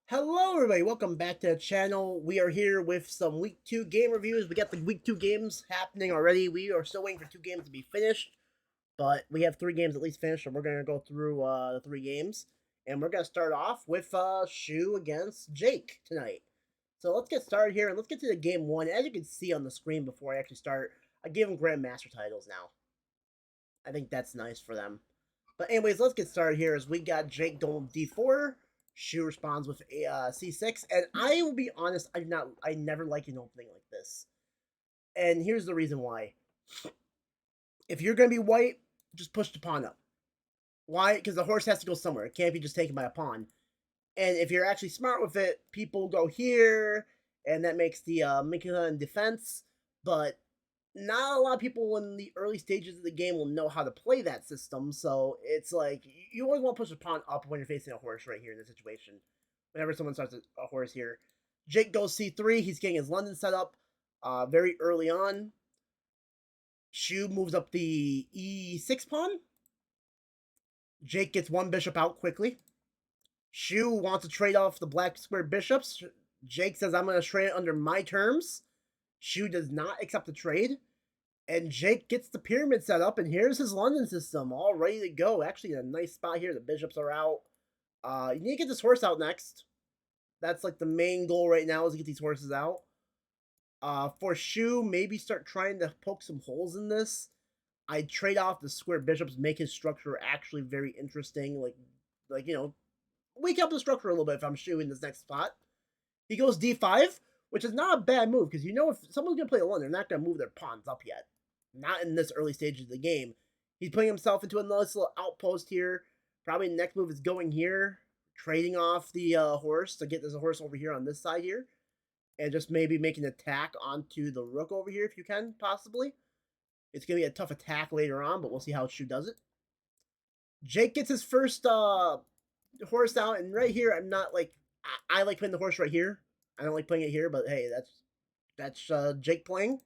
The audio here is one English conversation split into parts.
Hello, everybody. Welcome back to the channel. We are here with some Week 2 game reviews. We got the Week 2 games happening already. We are still waiting for 2 games to be finished, but we have 3 games at least finished, so we're going to go through the 3 games. And we're going to start off with Shu against Jake tonight. So let's get started here, and let's get to the game 1. As you can see on the screen before I actually start, I gave them Grandmaster titles now. I think that's nice for them. But anyways, let's get started here as we got Jake going D4. Shu responds with a C6, and I will be honest, I never liked an opening like this. And here's the reason why. If you're gonna be white, just push the pawn up. Why? Because the horse has to go somewhere. It can't be just taken by a pawn. And if you're actually smart with it, people go here, and that makes the Mikula in defense. But not a lot of people in the early stages of the game will know how to play that system. So it's like you always want to push the pawn up when you're facing a horse right here in this situation. Whenever someone starts a horse here, Jake goes c3. He's getting his London set up very early on. Shu moves up the e6 pawn. Jake gets one bishop out quickly. Shu wants to trade off the black square bishops. Jake says, I'm going to trade it under my terms. Shu does not accept the trade. And Jake gets the pyramid set up, and here's his London system all ready to go. Actually, a nice spot here. The bishops are out. You need to get this horse out next. That's like the main goal right now is to get these horses out. For Shu, maybe start trying to poke some holes in this. I'd trade off the square bishops, make his structure actually very interesting. Like wake up the structure a little bit if I'm Shu in this next spot. He goes d5, which is not a bad move, because if someone's going to play alone, they're not going to move their pawns up yet. Not in this early stage of the game. He's putting himself into a nice little outpost here. Probably the next move is going here, trading off the horse to get this horse over here on this side here. And just maybe making an attack onto the rook over here if you can, possibly. It's going to be a tough attack later on, but we'll see how Shu does it. Jake gets his first horse out, and right here, I'm not like... I like playing the horse right here. I don't like playing it here, but hey, that's Jake playing.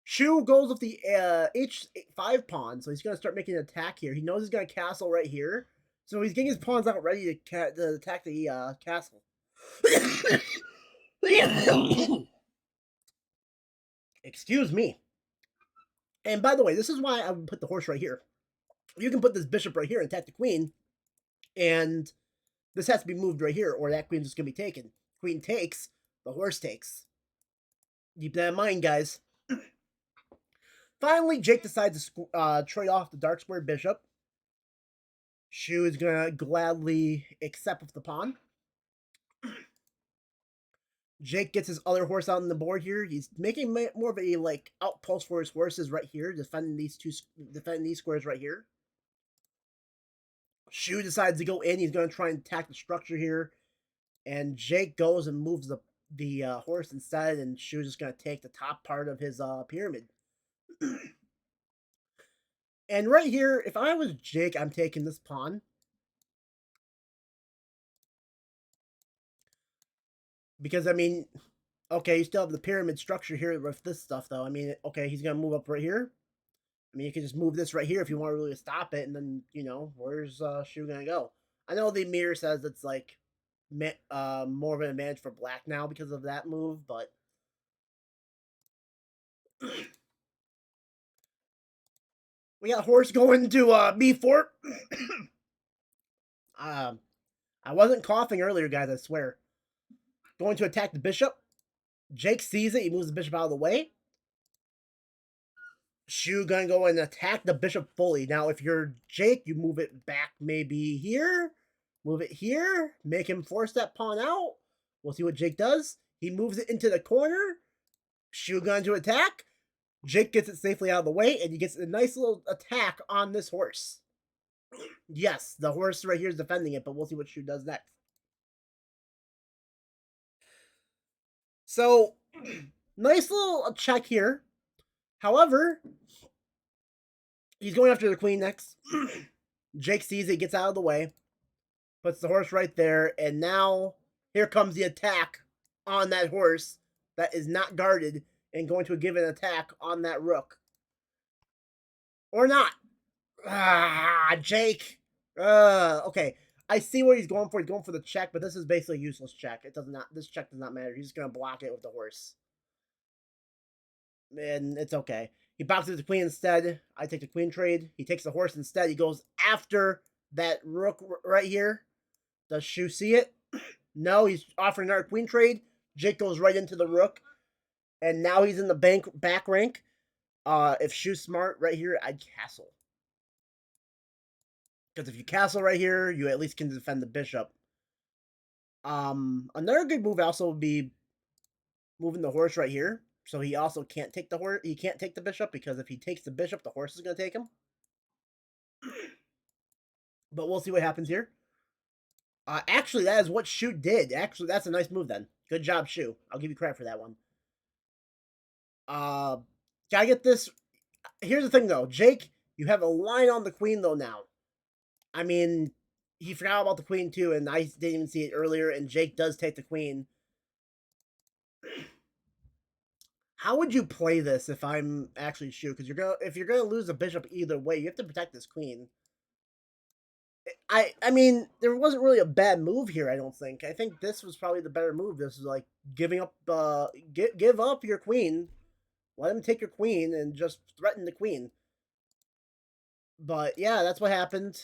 Shu goes with the h5 pawn, so he's going to start making an attack here. He knows he's going to castle right here, so he's getting his pawns out ready to attack the castle. Excuse me. And by the way, this is why I would put the horse right here. You can put this bishop right here and attack the queen, and this has to be moved right here, or that queen's just going to be taken. Queen takes, the horse takes. Keep that in mind, guys. Finally, Jake decides to trade off the dark square bishop. Shu is going to gladly accept with the pawn. Jake gets his other horse out on the board here. He's making more of a outpost for his horses right here, defending these squares right here. Shu decides to go in. He's going to try and attack the structure here, and Jake goes and moves the horse instead, and Shu's just going to take the top part of his pyramid. And right here, if I was Jake, I'm taking this pawn. Because, I mean, okay, you still have the pyramid structure here with this stuff, though. I mean, okay, he's going to move up right here. I mean, you can just move this right here if you want to really stop it, and then, where's Shu going to go? I know the mirror says it's, like, more of an advantage for black now because of that move, but... we got horse going to b4. I wasn't coughing earlier, guys, I swear. Going to attack the bishop. Jake sees it. He moves the bishop out of the way. Shu gonna go and attack the bishop fully. Now, if you're Jake, you move it back maybe here. Move it here. Make him force that pawn out. We'll see what Jake does. He moves it into the corner. Shu going to attack. Jake gets it safely out of the way, and he gets a nice little attack on this horse. Yes, the horse right here is defending it, but we'll see what Shu does next. So, nice little check here. However, he's going after the queen next. Jake sees it, gets out of the way, puts the horse right there, and now here comes the attack on that horse that is not guarded and going to give an attack on that rook. Or not. Jake. Okay. I see what he's going for. He's going for the check, but this is basically a useless check. It does not. This check does not matter. He's just gonna block it with the horse, and it's okay. He boxes the queen instead. I take the queen trade. He takes the horse instead. He goes after that rook right here. Does Shu see it? No, he's offering another queen trade. Jake goes right into the rook, and now he's in the back rank. If Shu's smart right here, I'd castle. Because if you castle right here, you at least can defend the bishop. Another good move also would be moving the horse right here. So he also can't take the horse. He can't take the bishop because if he takes the bishop, the horse is going to take him. But we'll see what happens here. Actually, that is what Shu did. Actually, that's a nice move then. Good job, Shu. I'll give you credit for that one. Gotta get this. Here's the thing, though. Jake, you have a line on the queen, though, now. I mean, he forgot about the queen, too, and I didn't even see it earlier, and Jake does take the queen. How would you play this if I'm actually Shu? Because if you're gonna lose a bishop either way, you have to protect this queen. I mean, there wasn't really a bad move here. I don't think. I think this was probably the better move. This is like giving up. Give up your queen. Let him take your queen and just threaten the queen. But yeah, that's what happened.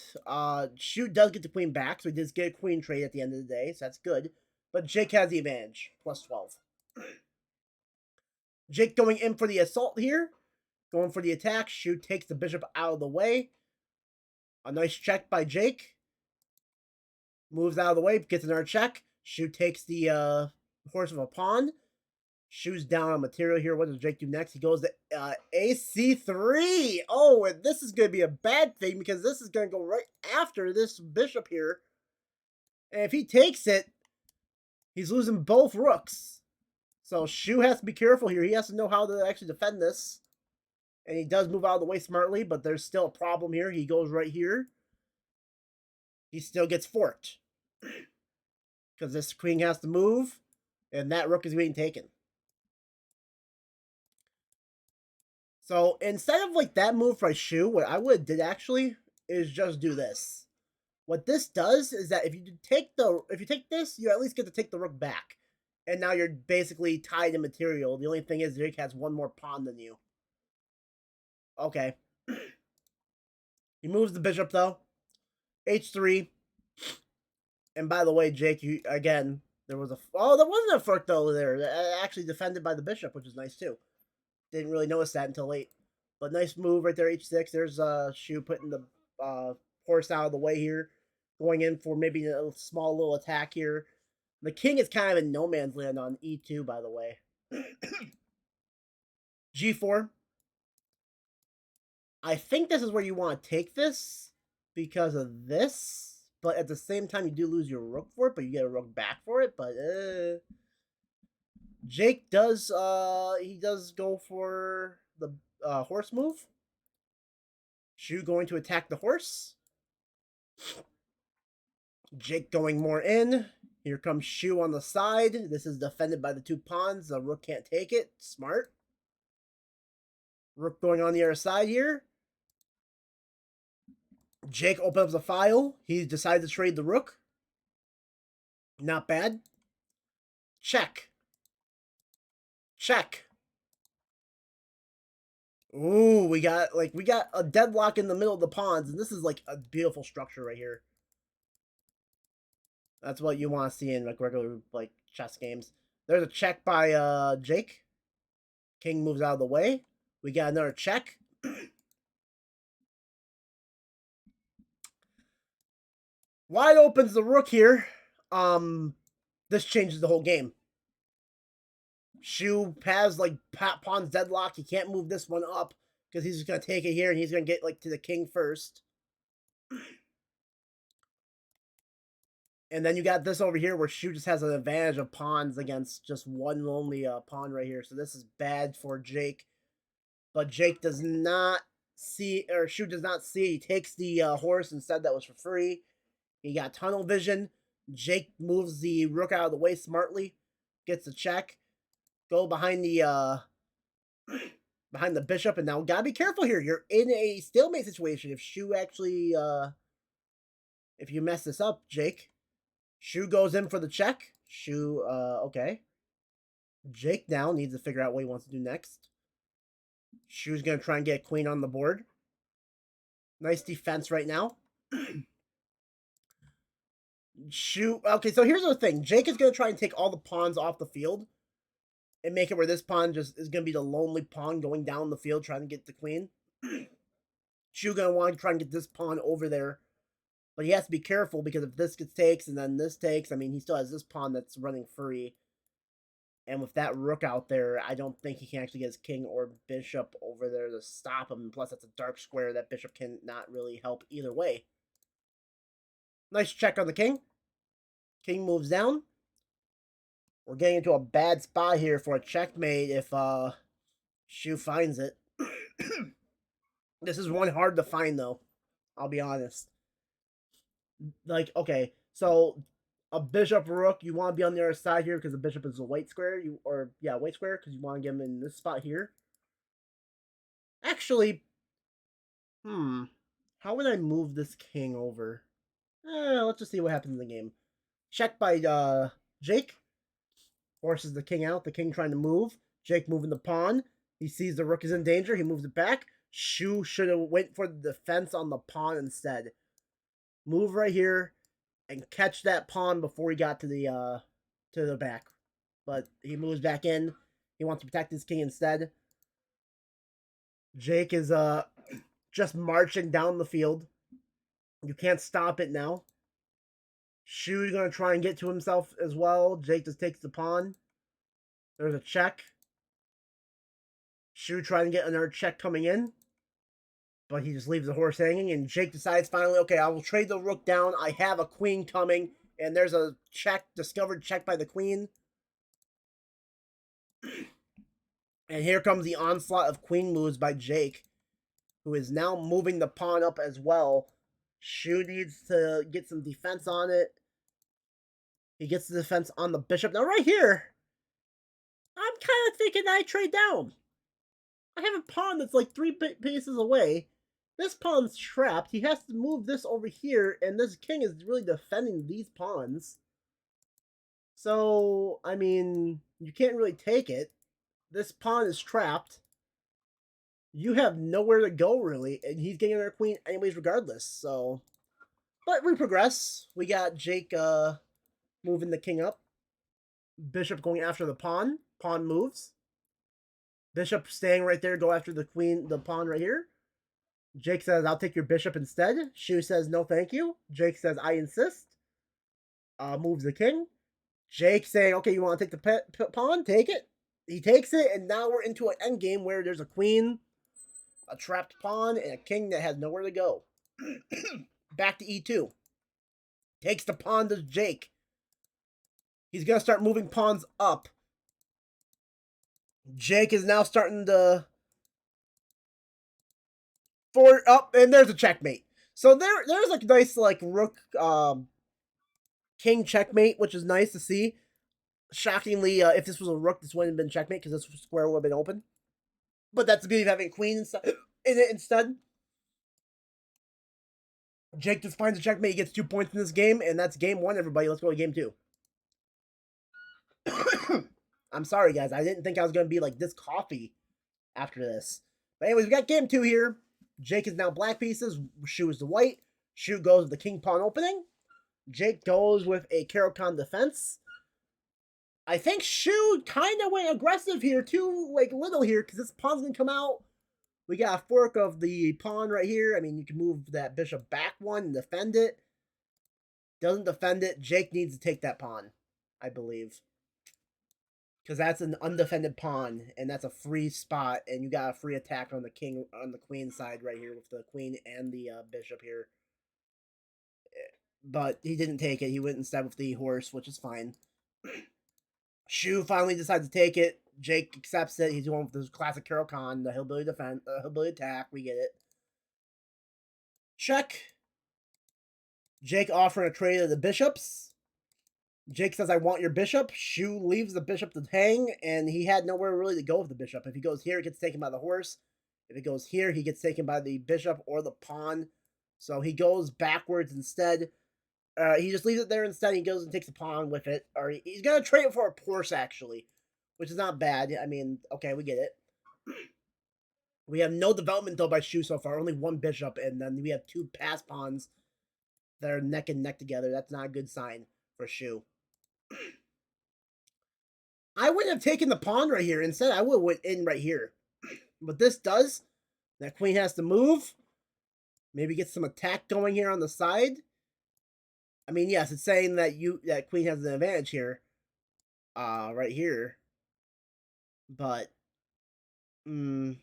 Shu does get the queen back, so he does get a queen trade at the end of the day, so that's good. But Jake has the advantage, plus 12. Jake going in for the assault here, going for the attack. Shu takes the bishop out of the way. A nice check by Jake. Moves out of the way, gets another check. Shu takes the horse of a pawn. Shu's down on material here. What does Jake do next? He goes to AC3. Oh, and this is going to be a bad thing because this is going to go right after this bishop here. And if he takes it, he's losing both rooks. So Shu has to be careful here. He has to know how to actually defend this. And he does move out of the way smartly, but there's still a problem here. He goes right here. He still gets forked. Because this queen has to move, and that rook is being taken. So instead of like that move by Shu, what I would have did actually is just do this. What this does is that if you take this, you at least get to take the rook back. And now you're basically tied in material. The only thing is Jake has one more pawn than you. Okay. He moves the bishop though. H3. And by the way, Jake, you again, there was a there wasn't a fork though there. Actually defended by the bishop, which is nice too. Didn't really notice that until late. But nice move right there, H6. There's Shu putting the horse out of the way here. Going in for maybe a small little attack here. The king is kind of in no man's land on E2, by the way. G4. I think this is where you want to take this because of this. But at the same time, you do lose your rook for it, but you get a rook back for it. But Jake does he does go for the horse move. Shu going to attack the horse. Jake going more in. Here comes Shu on the side. This is defended by the two pawns. The rook can't take it. Smart. Rook going on the other side here. Jake opens up the file. He decides to trade the rook. Not bad. Check. Check. Ooh, we got a deadlock in the middle of the pawns, and this is like a beautiful structure right here. That's what you want to see in like regular like chess games. There's a check by Jake. King moves out of the way. We got another check. Wide opens the rook here. This changes the whole game. Shu has like pawn's deadlock. He can't move this one up because he's just gonna take it here and he's gonna get like to the king first. And then you got this over here where Shu just has an advantage of pawns against just one lonely pawn right here. So this is bad for Jake. But Jake does not see, or Shu does not see. He takes the horse instead. That was for free. He got tunnel vision. Jake moves the rook out of the way smartly. Gets the check. Go behind the bishop, and now gotta be careful here. You're in a stalemate situation. If Shu actually If you mess this up, Jake, Shu goes in for the check. Shu, okay. Jake now needs to figure out what he wants to do next. Shu's going to try and get queen on the board. Nice defense right now. Shu, okay, so here's the thing. Jake is going to try and take all the pawns off the field and make it where this pawn just is going to be the lonely pawn going down the field trying to get the queen. Shu going to want to try and get this pawn over there. But he has to be careful because if this gets takes and then this takes, I mean, he still has this pawn that's running free. And with that rook out there, I don't think he can actually get his king or bishop over there to stop him. Plus, that's a dark square. That bishop can not really help either way. Nice check on the king. King moves down. We're getting into a bad spot here for a checkmate if Shu finds it. This is one hard to find, though. I'll be honest. Like, okay, so a bishop rook, you want to be on the other side here because the bishop is a white square. White square because you want to get him in this spot here. Actually, how would I move this king over? Let's just see what happens in the game. Check by Jake. Forces the king out. The king trying to move. Jake moving the pawn. He sees the rook is in danger. He moves it back. Shu should have went for the defense on the pawn instead. Move right here and catch that pawn before he got to the back. But he moves back in. He wants to protect his king instead. Jake is just marching down the field. You can't stop it now. Shu's going to try and get to himself as well. Jake just takes the pawn. There's a check. Shu trying to get another check coming in. But he just leaves the horse hanging. And Jake decides finally, okay, I will trade the rook down. I have a queen coming. And there's a check, discovered check by the queen. And here comes the onslaught of queen moves by Jake, who is now moving the pawn up as well. Shu needs to get some defense on it. He gets the defense on the bishop. Now right here, I'm kind of thinking I trade down. I have a pawn that's like 3 pieces away. This pawn's trapped. He has to move this over here, and this king is really defending these pawns. So, I mean, you can't really take it. This pawn is trapped. You have nowhere to go, really, and he's getting another queen anyways regardless, so... But we progress. We got Jake moving the king up. Bishop going after the pawn. Pawn moves. Bishop staying right there, go after the queen, the pawn right here. Jake says, I'll take your bishop instead. Shu says, no thank you. Jake says, I insist. Moves the king. Jake saying, okay, you want to take the pawn? Take it. He takes it, and now we're into an endgame where there's a queen, a trapped pawn, and a king that has nowhere to go. Back to e2. Takes the pawn to Jake. He's going to start moving pawns up. Jake is now starting to... and there's a checkmate. So there's a nice, like, rook, king checkmate, which is nice to see. Shockingly, if this was a rook, this wouldn't have been checkmate, because this square would have been open. But that's the beauty of having queen in it instead. Jake just finds a checkmate. He gets 2 points in this game, and that's game 1, everybody. Let's go to game 2. I'm sorry, guys. I didn't think I was going to be like this coffee after this. But anyways, we got game 2 here. Jake is now black pieces. Shu is the white. Shu goes with the king pawn opening. Jake goes with a Caro-Kann defense. I think Shu kind of went aggressive here, too, like little here, because this pawn's going to come out. We got a fork of the pawn right here. I mean, you can move that bishop back one and defend it. Doesn't defend it. Jake needs to take that pawn, I believe. Because that's an undefended pawn, and that's a free spot, and you got a free attack on the king, on the queen side right here with the queen and the bishop here. But he didn't take it. He went instead with the horse, which is fine. Shu finally decides to take it. Jake accepts it. He's going with this classic Caro-Kann, the hillbilly defense, hillbilly attack. We get it. Check. Jake offering a trade of the bishops. Jake says, I want your bishop. Shu leaves the bishop to hang, and he had nowhere really to go with the bishop. If he goes here, he gets taken by the horse. If he goes here, he gets taken by the bishop or the pawn. So he goes backwards instead. He just leaves it there instead. He goes and takes a pawn with it, or he's gonna trade it for a horse actually, which is not bad. I mean, okay, we get it. We have no development though by Shu so far. Only one bishop, and then we have two pass pawns that are neck and neck together. That's not a good sign for Shu. I wouldn't have taken the pawn right here. Instead, I would have went in right here. What this does, that queen has to move. Maybe get some attack going here on the side. I mean, yes, it's saying that that queen has an advantage here. Right here. But, you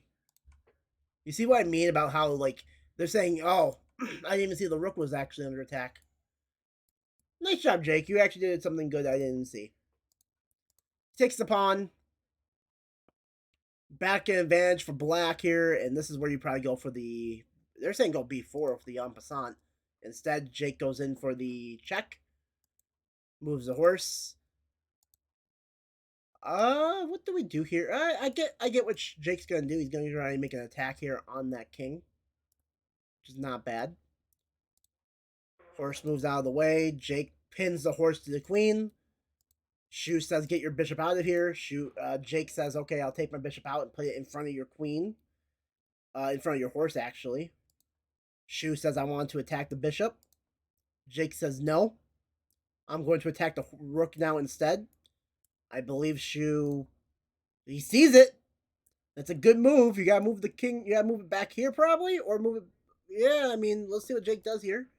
see what I mean about how, like, they're saying, oh, I didn't even see the rook was actually under attack. Nice job, Jake. You actually did something good I didn't see. Takes the pawn. Back in advantage for black here, and this is where you probably go for the... They're saying go b4 for the en passant. Instead, Jake goes in for the check. Moves the horse. What do we do here? I get what Jake's gonna do. He's gonna try and make an attack here on that king, which is not bad. Horse moves out of the way. Jake pins the horse to the queen. Shu says, "Get your bishop out of here." Jake says, "Okay, I'll take my bishop out and put it in front of your queen, in front of your horse, actually." Shu says, "I want to attack the bishop." Jake says, "No, I'm going to attack the rook now instead." I believe Shu, he sees it. That's a good move. You gotta move the king. You gotta move it back here, probably, or move it. Yeah, I mean, let's see what Jake does here.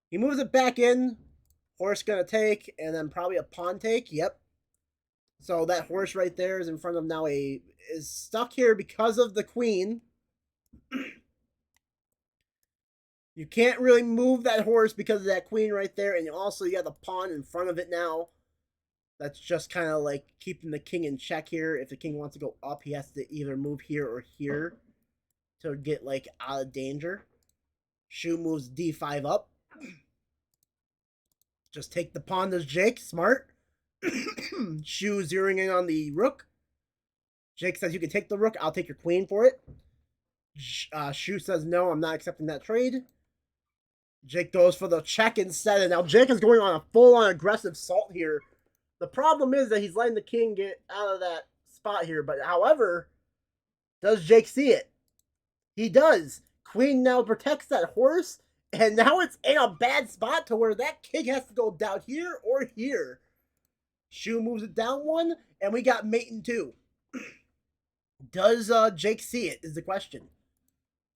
He moves it back in. Horse gonna take, and then probably a pawn take. Yep. So that horse right there is in front of now is stuck here because of the queen. You can't really move that horse because of that queen right there, and also you have the pawn in front of it now. That's just kind of like keeping the king in check here. If the king wants to go up, he has to either move here or here to get like out of danger. Shu moves d5 up. Just take the pawn to Jake. Smart. Shu zeroing in on the rook. Jake says, "You can take the rook. I'll take your queen for it." Shu says, "No, I'm not accepting that trade." Jake goes for the check instead, and now Jake is going on a full-on aggressive assault here. The problem is that he's letting the king get out of that spot here, but however, does Jake see it? He does. Queen now protects that horse, and now it's in a bad spot to where that king has to go down here or here. Shu moves it down one, and we got mate in two. Does Jake see it is the question.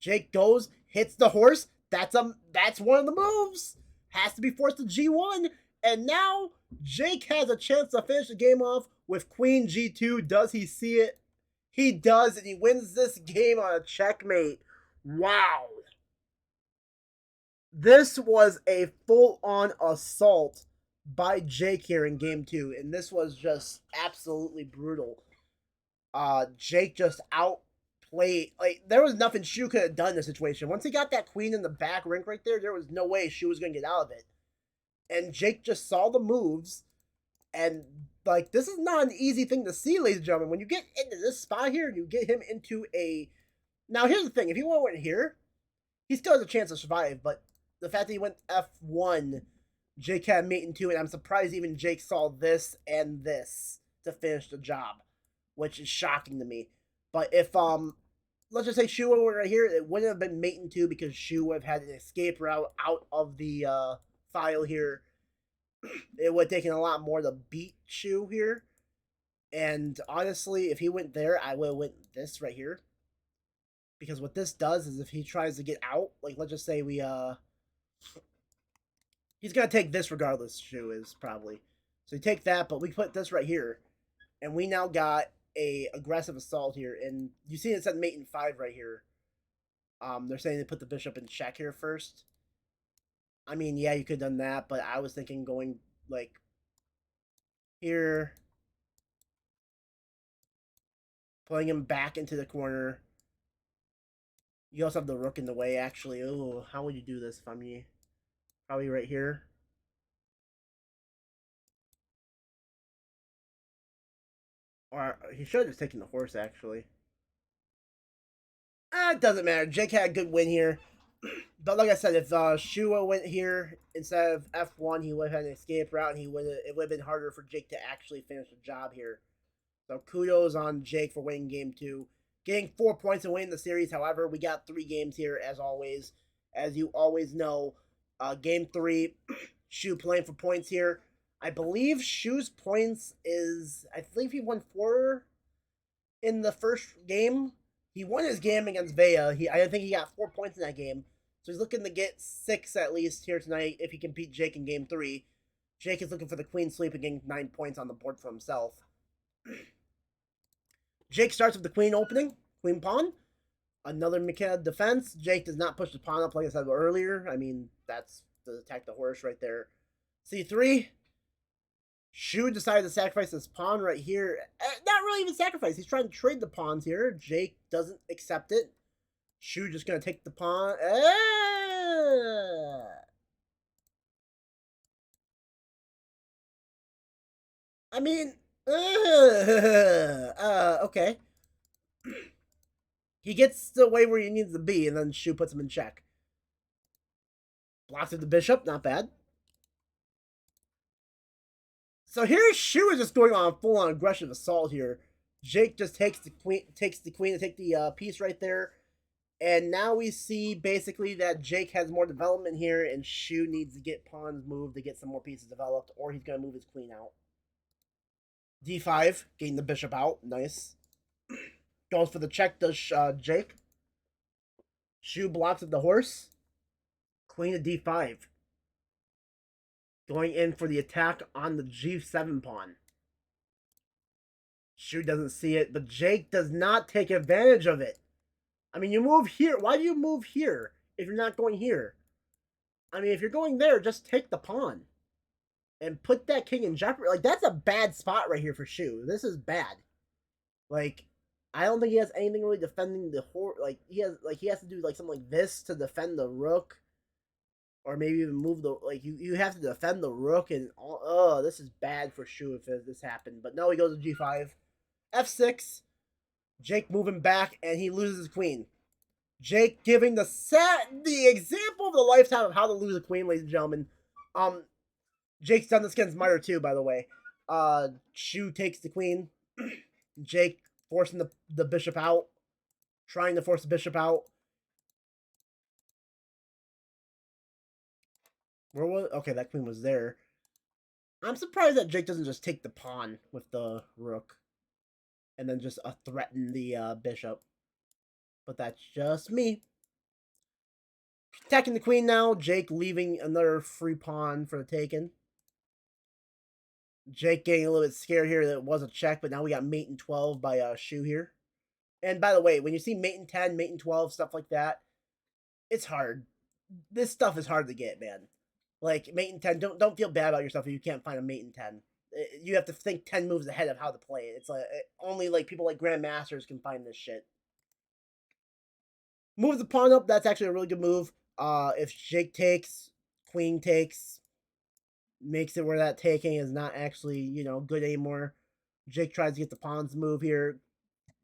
Jake goes, hits the horse. That's one of the moves. Has to be forced to G1. And now Jake has a chance to finish the game off with Queen G2. Does he see it? He does, and he wins this game on a checkmate. Wow. This was a full-on assault by Jake here in game 2, and this was just absolutely brutal. Jake just outplayed. Like, there was nothing Shu could have done in this situation. Once he got that queen in the back rank right there was no way Shu was going to get out of it. And Jake just saw the moves, and, like, this is not an easy thing to see, ladies and gentlemen. When you get into this spot here, and you get him into a... Now, here's the thing. If he went here, he still has a chance to survive, but the fact that he went F1, Jake had mate in 2, and I'm surprised even Jake saw this and this to finish the job, which is shocking to me. But if, let's just say Shu went right here, it wouldn't have been mate in 2 because Shu would have had an escape route out of the file here. It would have taken a lot more to beat Shu here. And honestly, if he went there, I would have went this right here. Because what this does is if he tries to get out, like let's just say we, he's going to take this regardless, Shu is probably. So you take that, but we put this right here. And we now got a aggressive assault here. And you see it said mate in 5 right here. They're saying they put the bishop in check here first. I mean, yeah, you could have done that, but I was thinking going, like, here. Pulling him back into the corner. You also have the rook in the way, actually. Oh, how would you do this if I'm you? Probably right here. Or he should have just taken the horse, actually. It doesn't matter. Jake had a good win here. But like I said, if Shua went here instead of F1, he would have had an escape route, and it would have been harder for Jake to actually finish the job here. So kudos on Jake for winning game 2. Getting 4 points and winning the series. However, we got 3 games here as always. As you always know, game 3, Shu playing for points here. I believe Shu's points is, I believe he won 4 in the first game. He won his game against Vea. I think he got 4 points in that game. So he's looking to get 6 at least here tonight if he can beat Jake in game 3. Jake is looking for the queen sweep and getting 9 points on the board for himself. Jake starts with the queen opening, queen pawn. Another mechanical defense. Jake does not push the pawn up like I said earlier. I mean, that's to attack the horse right there. C3. Shu decided to sacrifice this pawn right here. Not really even sacrifice. He's trying to trade the pawns here. Jake doesn't accept it. Shu just going to take the pawn. I mean, okay. He gets the way where he needs to be, and then Shu puts him in check. Blocks with the bishop, not bad. So here Shu is just going on full-on aggressive assault here. Jake just takes the queen to take the piece right there. And now we see basically that Jake has more development here, and Shu needs to get pawns moved to get some more pieces developed, or he's going to move his queen out. D5, getting the bishop out. Nice. Goes for the check, does Jake. Shu blocks with the horse. Queen to D5. Going in for the attack on the G7 pawn. Shu doesn't see it, but Jake does not take advantage of it. I mean, you move here. Why do you move here if you're not going here? I mean, if you're going there, just take the pawn. And put that king in jeopardy. Like, that's a bad spot right here for Shu. This is bad. Like, I don't think he has anything really defending the horse. Like, he has to do, like, something like this to defend the rook. Or maybe even move the, like, you have to defend the rook. And, oh, this is bad for Shu if this happened. But no, he goes to G5. F6. Jake moving back, and he loses his queen. Jake giving the example of the lifetime of how to lose a queen, ladies and gentlemen. Jake's done this against Meyer too, by the way. Shu takes the queen. Jake forcing the bishop out. Trying to force the bishop out. Where was... Okay, that queen was there. I'm surprised that Jake doesn't just take the pawn with the rook. And then just threaten the bishop. But that's just me. Attacking the queen now. Jake leaving another free pawn for the taken. Jake getting a little bit scared here that it was a check, but now we got mate in 12 by Shu here. And by the way, when you see mate in 10, mate in 12, stuff like that, it's hard. This stuff is hard to get, man. Like, mate in 10, don't feel bad about yourself if you can't find a mate in 10. You have to think 10 moves ahead of how to play it. It's like only like people like grandmasters can find this shit. Move the pawn up. That's actually a really good move. If Jake takes, queen takes, makes it where that taking is not actually, you know, good anymore. Jake tries to get the pawns move here.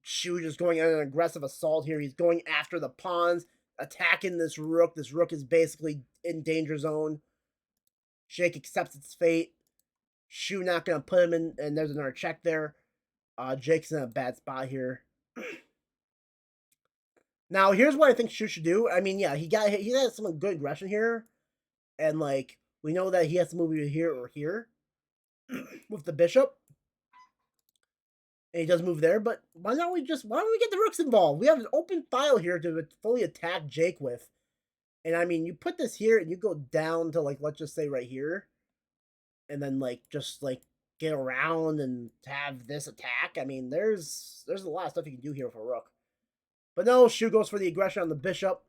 Shu just going on an aggressive assault here. He's going after the pawns, attacking this rook. This rook is basically in danger zone. Jake accepts its fate. Shu not going to put him in, and there's another check there. Jake's in a bad spot here. Now, here's what I think Shu should do. I mean, yeah, he has some good aggression here. And, like, we know that he has to move either here or here with the bishop. And he does move there, but why don't we get the rooks involved? We have an open file here to fully attack Jake with. And, I mean, you put this here and you go down to, like, let's just say right here. And then, like, just, like, get around and have this attack. I mean, there's a lot of stuff you can do here with a rook. But no, Shu goes for the aggression on the bishop.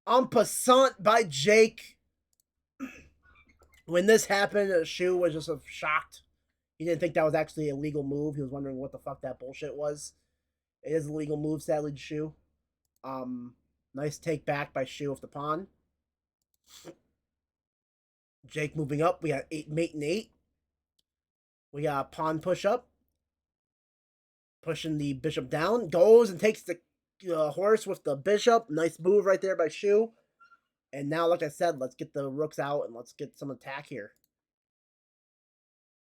En passant by Jake. When this happened, Shu was just shocked. He didn't think that was actually a legal move. He was wondering what the fuck that bullshit was. It is a legal move, sadly, to Shu. Nice take back by Shu with the pawn. Jake moving up. We got mate and 8. We got a pawn push up. Pushing the bishop down. Goes and takes the horse with the bishop. Nice move right there by Shu. And now, like I said, let's get the rooks out and let's get some attack here.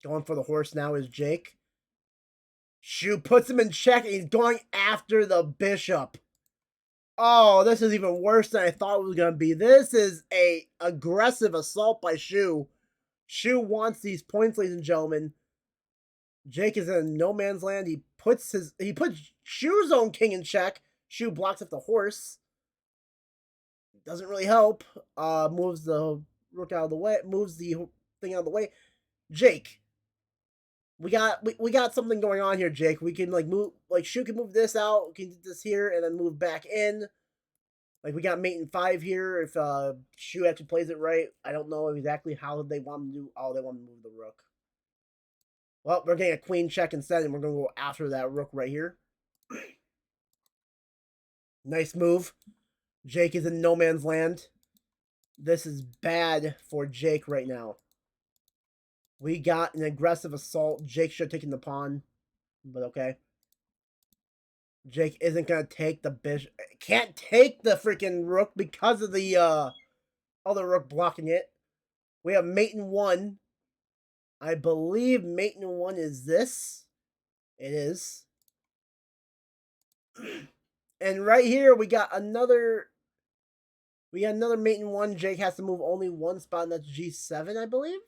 Going for the horse now is Jake. Shu puts him in check and he's going after the bishop. Oh, this is even worse than I thought it was going to be. This is a aggressive assault by Shu. Shu wants these points, ladies and gentlemen. Jake is in no man's land. He puts Shu's own king in check. Shu blocks up the horse. Doesn't really help. Moves the rook out of the way. Moves the thing out of the way. Jake, we got something going on here, Jake. We can move, Shu can move this out. We can do this here and then move back in. We got mate in 5 here. If Shu actually plays it right, I don't know exactly how they want to do. Oh, they want to move the rook. Well, we're getting a queen check instead, and we're going to go after that rook right here. Nice move. Jake is in no man's land. This is bad for Jake right now. We got an aggressive assault. Jake should have taken the pawn, but okay. Jake isn't going to take the bishop. Can't take the freaking rook because of the other rook blocking it. We have mate in 1. I believe mate in 1 is this. It is. And right here, we got another mate in 1. Jake has to move only 1 spot, and that's G7, I believe.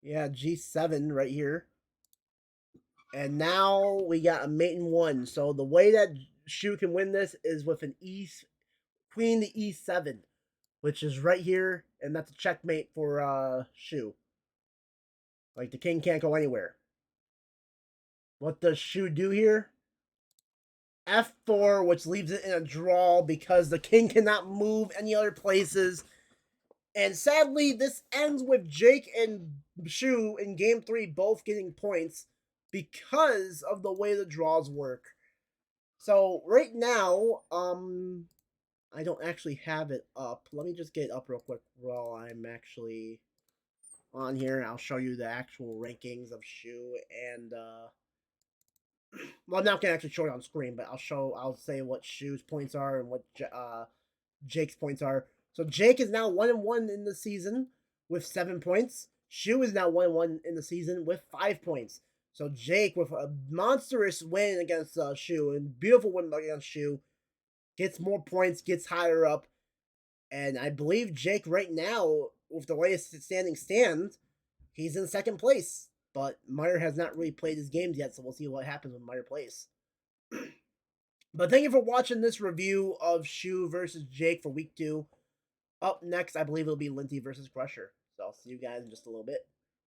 Yeah, G7 right here. And now we got a mate in 1. So the way that Shu can win this is with an queen to E7, which is right here, and that's a checkmate for Shu. The king can't go anywhere. What does Shu do here? F4, which leaves it in a draw because the king cannot move any other places. And sadly, this ends with Jake and Shu in game 3 both getting points because of the way the draws work. So right now, I don't actually have it up. Let me just get it up real quick while I'm actually on here. I'll show you the actual rankings of Shu and well, I'm not gonna actually show it on screen, but I'll say what Shu's points are and what Jake's points are. So Jake is now 1-1 in the season with 7 points. Shu is now 1-1 in the season with 5 points. So Jake, with a monstrous win against Shu and beautiful win against Shu, gets more points, gets higher up, and I believe Jake right now, with the way his standing stands, he's in 2nd place. But Meyer has not really played his games yet, so we'll see what happens when Meyer plays. But thank you for watching this review of Shu versus Jake for week 2. Up next, I believe it'll be Linty versus Crusher. So I'll see you guys in just a little bit.